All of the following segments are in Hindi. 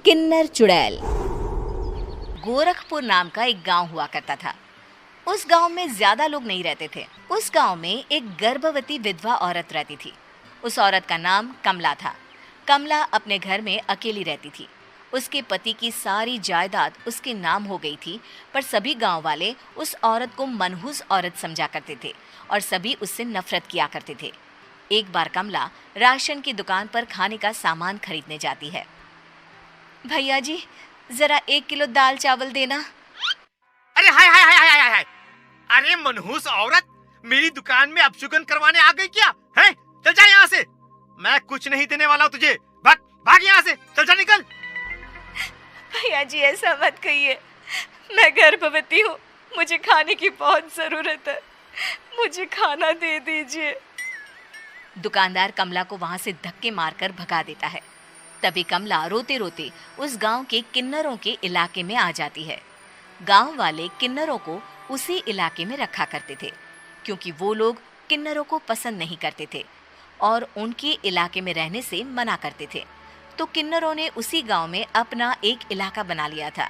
किन्नर चुड़ैल। गोरखपुर नाम का एक गांव हुआ करता था। उस गांव में ज्यादा लोग नहीं रहते थे। उस गांव में एक गर्भवती विधवा औरत रहती थी। उस औरत का नाम कमला था। कमला अपने घर में अकेली रहती थी। उसके पति की सारी जायदाद उसके नाम हो गई थी, पर सभी गांव वाले उस औरत को मनहूस औरत समझा करते थे और सभी उससे नफरत किया करते थे। एक बार कमला राशन की दुकान पर खाने का सामान खरीदने जाती है। भैया जी, जरा 1 किलो दाल चावल देना। अरे हाय हाय हाय हाय हाय! अरे मनहूस औरत, मेरी दुकान में अपशुगन करवाने आ गई क्या? हैं? चल जा यहाँ से। मैं कुछ नहीं देने वाला हूँ तुझे। भाग भाग यहाँ से, चल जा निकल। भैया जी, ऐसा मत कहिए। मैं गर्भवती हूँ, मुझे खाने की बहुत जरूरत है। मुझे खाना दे दीजिए। दुकानदार कमला को वहां से धक्के मारकर भगा देता है। तभी कमला रोते रोते उस गांव के किन्नरों के इलाके में आ जाती है। गांव वाले किन्नरों को उसी इलाके में रखा करते थे, क्योंकि वो लोग किन्नरों को पसंद नहीं करते थे और उनके इलाके में रहने से मना करते थे। तो किन्नरों ने उसी गांव में अपना एक इलाका बना लिया था।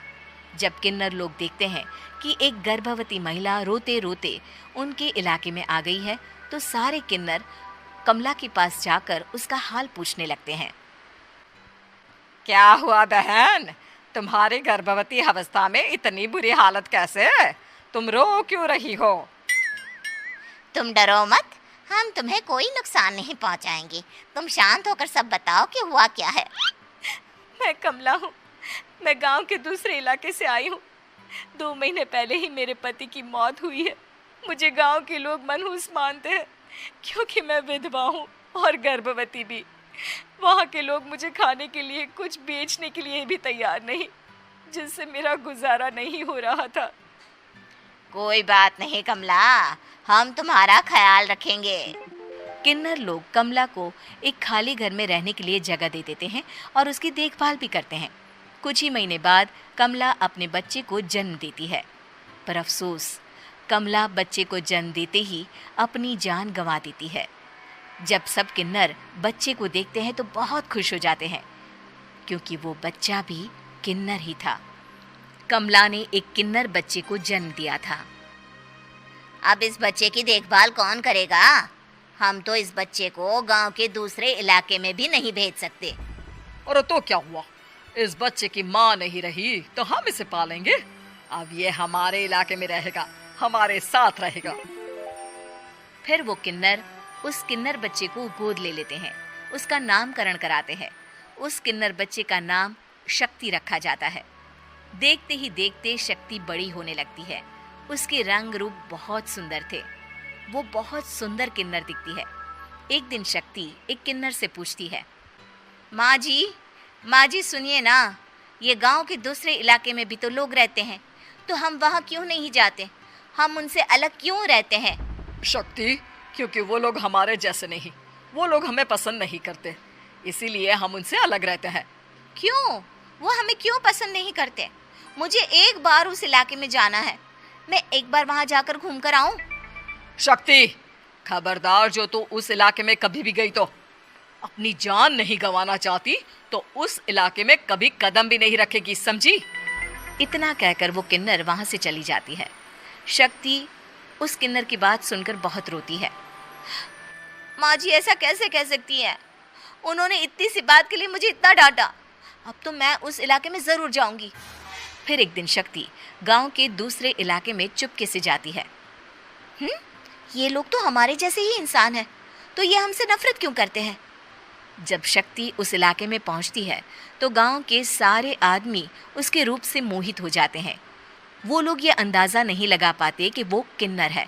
जब किन्नर लोग देखते हैं कि एक गर्भवती महिला रोते रोते उनके इलाके में आ गई है, तो सारे किन्नर कमला के पास जाकर उसका हाल पूछने लगते हैं। क्या हुआ बहन, तुम्हारी गर्भवती अवस्था में इतनी बुरी हालत कैसे? तुम रो क्यों रही हो? तुम डरो मत, हम तुम्हें कोई नुकसान नहीं पहुंचाएंगे। तुम शांत होकर सब बताओ कि हुआ क्या है। मैं कमला हूँ। मैं गांव के दूसरे इलाके से आई हूँ। 2 महीने पहले ही मेरे पति की मौत हुई है। मुझे गांव के लोग मनहूस मानते हैं, क्योंकि मैं विधवा हूँ और गर्भवती भी। वहाँ के लोग मुझे खाने के लिए कुछ बेचने के लिए भी तैयार नहीं, जिससे मेरा गुजारा नहीं हो रहा था। कोई बात नहीं कमला, हम तुम्हारा ख्याल रखेंगे। किन्नर लोग कमला को एक खाली घर में रहने के लिए जगह दे देते हैं और उसकी देखभाल भी करते हैं। कुछ ही महीने बाद कमला अपने बच्चे को जन्म देती है, पर अफसोस, कमला बच्चे को जन्म देते ही अपनी जान गंवा देती है। जब सब किन्नर बच्चे को देखते हैं तो बहुत खुश हो जाते हैं, क्योंकि वो बच्चा भी किन्नर ही था। कमला ने एक किन्नर बच्चे को जन्म दिया था। अब इस बच्चे की देखभाल कौन करेगा? हम तो इस बच्चे को गांव के दूसरे इलाके में भी नहीं भेज सकते। और तो क्या हुआ, इस बच्चे की माँ नहीं रही तो हम इसे पालेंगे। अब ये हमारे इलाके में रहेगा, हमारे साथ रहेगा। फिर वो किन्नर उस किन्नर बच्चे को गोद ले लेते हैं, उसका नामकरण कराते हैं। उस किन्नर बच्चे का नाम शक्ति रखा जाता है। देखते ही देखते शक्ति बड़ी होने लगती है। उसके रंग रूप बहुत सुंदर थे। वो बहुत सुंदर किन्नर दिखती है। एक दिन शक्ति एक किन्नर से पूछती है, माँ जी सुनिए ना, ये गांव के दूसरे इलाके में भी तो लोग रहते हैं, तो हम वहाँ क्यों नहीं जाते? हम उनसे अलग क्यों रहते हैं? शक्ति, क्योंकि वो लोग हमारे जैसे नहीं, वो लोग हमें पसंद नहीं करते, इसीलिए हम उनसे अलग रहते हैं। क्यों? वो हमें क्यों पसंद नहीं करते? मुझे एक बार उस इलाके में जाना है। मैं एक बार वहां जाकर घूम कर आऊं। शक्ति, खबरदार, जो तू उस इलाके में कभी भी गई तो अपनी जान नहीं गंवाना चाहती तो उस इलाके में कभी कदम भी नहीं रखेगी, समझी? इतना कहकर वो किन्नर वहां से चली जाती है। शक्ति उस किन्नर की बात सुनकर बहुत रोती है। माँ जी, ऐसा कैसे कह सकती हैं? उन्होंने इतनी सी बात के लिए मुझे इतना डांटा। अब तो मैं उस इलाके में जरूर जाऊंगी। फिर एक दिन शक्ति गांव के दूसरे इलाके में चुपके से जाती है। ये लोग तो हमारे जैसे ही इंसान हैं, तो ये हमसे नफरत क्यों करते हैं? जब शक्ति उस इलाके में पहुंचती है तो गांव के सारे आदमी उसके रूप से मोहित हो जाते हैं। वो लोग ये अंदाज़ा नहीं लगा पाते कि वो किन्नर है।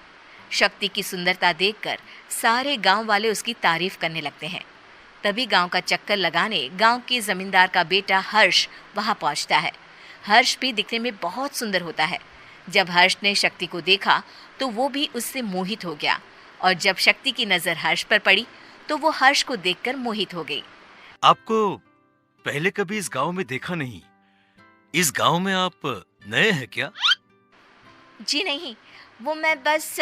शक्ति की सुंदरता देखकर सारे गांव वाले उसकी तारीफ करने लगते हैं। तभी गांव का चक्कर लगाने गांव के जमींदार का बेटा हर्ष वहां पहुंचता है। हर्ष भी दिखने में बहुत सुंदर होता है। जब हर्ष ने शक्ति को देखा तो वो भी उससे मोहित हो गया, और जब शक्ति की नज़र हर्ष पर पड़ी तो वो हर्ष को देखकर मोहित हो गई। आपको पहले कभी इस गांव में देखा नहीं। इस गांव में आप नए हैं क्या? जी नहीं, वो मैं बस।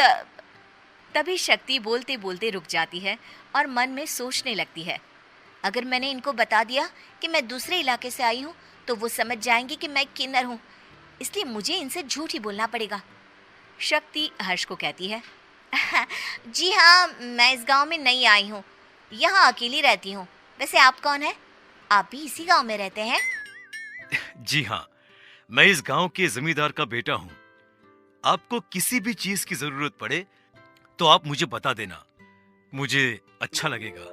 तभी शक्ति बोलते बोलते रुक जाती है और मन में सोचने लगती है, अगर मैंने इनको बता दिया कि मैं दूसरे इलाके से आई हूँ तो वो समझ जाएंगे कि मैं किन्नर हूँ, इसलिए मुझे इनसे झूठ ही बोलना पड़ेगा। शक्ति हर्ष को कहती है। जी हाँ, मैं इस गांव में नई आई हूँ, यहाँ अकेली रहती हूँ। वैसे आप कौन है? आप भी इसी गांव में रहते हैं? जी हाँ, मैं इस गांव के जमींदार का बेटा हूँ। आपको किसी भी चीज की जरूरत पड़े तो आप मुझे बता देना, मुझे अच्छा लगेगा।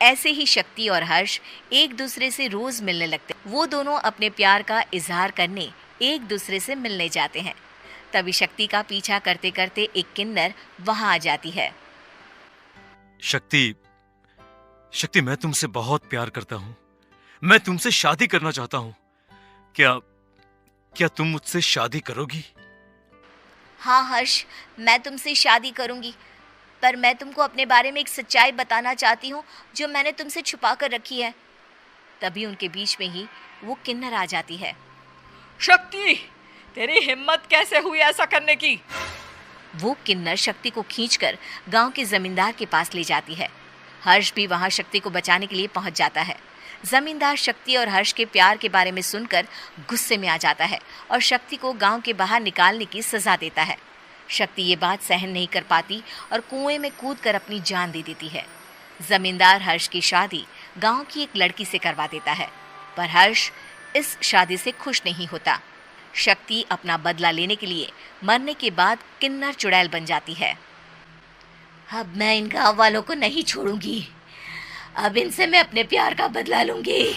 ऐसे ही शक्ति और हर्ष एक दूसरे से रोज मिलने लगते। वो दोनों अपने प्यार का इजहार करने एक दूसरे से मिलने जाते हैं। तभी शक्ति का पीछा करते करते एक किन्नर वहां आ जाती है। शक्ति, मैं तुमसे बहुत प्यार करता हूँ। मैं तुमसे शादी करना चाहता हूँ। क्या तुम मुझसे शादी करोगी? हाँ हर्ष, मैं तुमसे शादी करूंगी, पर मैं तुमको अपने बारे में एक सच्चाई बताना चाहती हूँ जो मैंने तुमसे छुपा कर रखी है। तभी उनके बीच में ही वो किन्नर आ जाती है। शक्ति, तेरी हिम्मत कैसे हुई ऐसा करने की? वो किन्नर शक्ति को खींचकर गांव के जमींदार के पास ले जाती है। हर्ष भी वहां शक्ति को बचाने के लिए पहुंच जाता है। जमींदार शक्ति और हर्ष के प्यार के बारे में सुनकर गुस्से में आ जाता है और शक्ति को गांव के बाहर निकालने की सजा देता है। शक्ति ये बात सहन नहीं कर पाती और कुएं में कूदकर अपनी जान दे देती है। जमींदार हर्ष की शादी गांव की एक लड़की से करवा देता है, पर हर्ष इस शादी से खुश नहीं होता। शक्ति अपना बदला लेने के लिए मरने के बाद किन्नर चुड़ैल बन जाती है। अब मैं इन गांव वालों को नहीं छोड़ूंगी, अब इनसे मैं अपने प्यार का बदला लूंगी।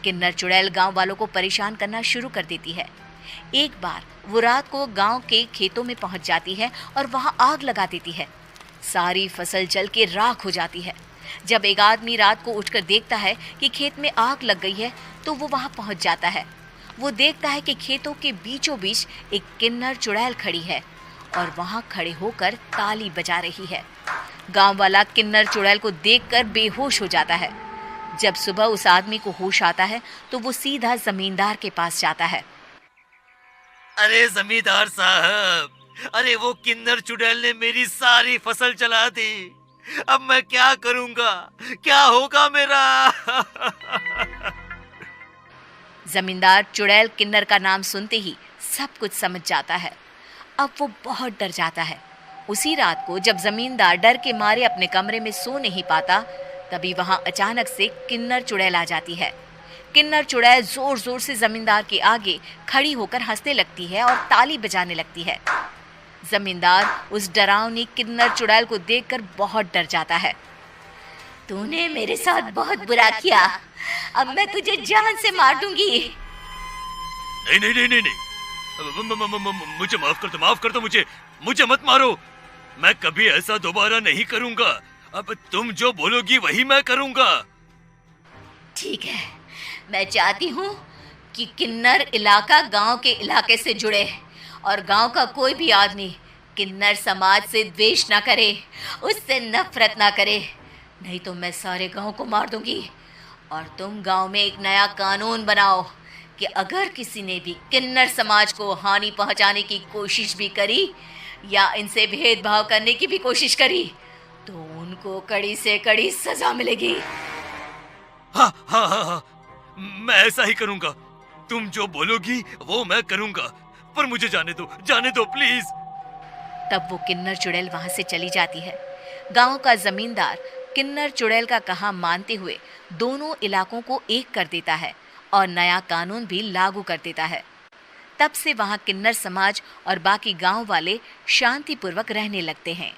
किन्नर चुड़ैल गांव वालों को परेशान करना शुरू कर देती है। एक बार वो रात को गांव के खेतों में पहुंच जाती है और वहां आग लगा देती है। सारी फसल जल के राख हो जाती है। जब एक आदमी रात को उठकर देखता है कि खेत में आग लग गई है तो वो वहां पहुंच जाता है। वो देखता है कि खेतों के बीचों बीच एक किन्नर चुड़ैल खड़ी है और वहां खड़े होकर ताली बजा रही है। गांव वाला किन्नर चुड़ैल को देखकर बेहोश हो जाता है। जब सुबह उस आदमी को होश आता है तो वो सीधा जमींदार के पास जाता है। अरे जमींदार साहब, अरे वो किन्नर चुड़ैल ने मेरी सारी फसल जला दी। अब मैं क्या करूंगा? क्या होगा मेरा? जमींदार चुड़ैल किन्नर का नाम सुनते ही सब कुछ समझ जाता है। अब वो बहुत डर जाता है। उसी रात को जब जमींदार डर के मारे अपने कमरे में सो नहीं पाता, तभी वहां अचानक से किन्नर चुड़ैल आ जाती है। किन्नर चुड़ैल जोर जोर से जमींदार के आगे खड़ी होकर हंसने लगती है और ताली बजाने लगती है। जमींदार उस डरावनी किन्नर चुड़ैल को देखकर बहुत डर जाता है। तूने मेरे साथ बहुत बुरा किया, अब मैं तुझे जान से मार दूंगी। नहीं नहीं नहीं नहीं नहीं, मुझे माफ कर दो मुझे मत मारो। मैं कभी ऐसा दोबारा नहीं करूंगा। अब तुम जो बोलोगी वही मैं करूंगा। ठीक है, मैं चाहती हूँ कि किन्नर इलाका गांव के इलाके से जुड़े और गांव का कोई भी आदमी किन्नर समाज से द्वेष ना करे, उससे नफरत ना करे, नहीं तो मैं सारे गांव को मार दूंगी। और तुम गांव में एक नया कानून बनाओ कि अगर किसी ने भी किन्नर समाज को हानि पहुंचाने की कोशिश भी करी या इनसे भेदभाव करने की भी कोशिश करी तो उनको कड़ी से कड़ी सजा मिलेगी। हाँ हाँ हाँ हाँ, मैं ऐसा ही करूंगा। तुम जो बोलोगी वो मैं करूंगा, पर मुझे जाने दो प्लीज। तब वो किन्नर चुड़ैल वहां से चली जाती है। गांव का जमींदार किन्नर चुड़ैल का कहा मानते हुए दोनों इलाकों को एक कर देता है और नया कानून भी लागू कर देता है। तब से वहां किन्नर समाज और बाकी गांव वाले शांतिपूर्वक रहने लगते हैं।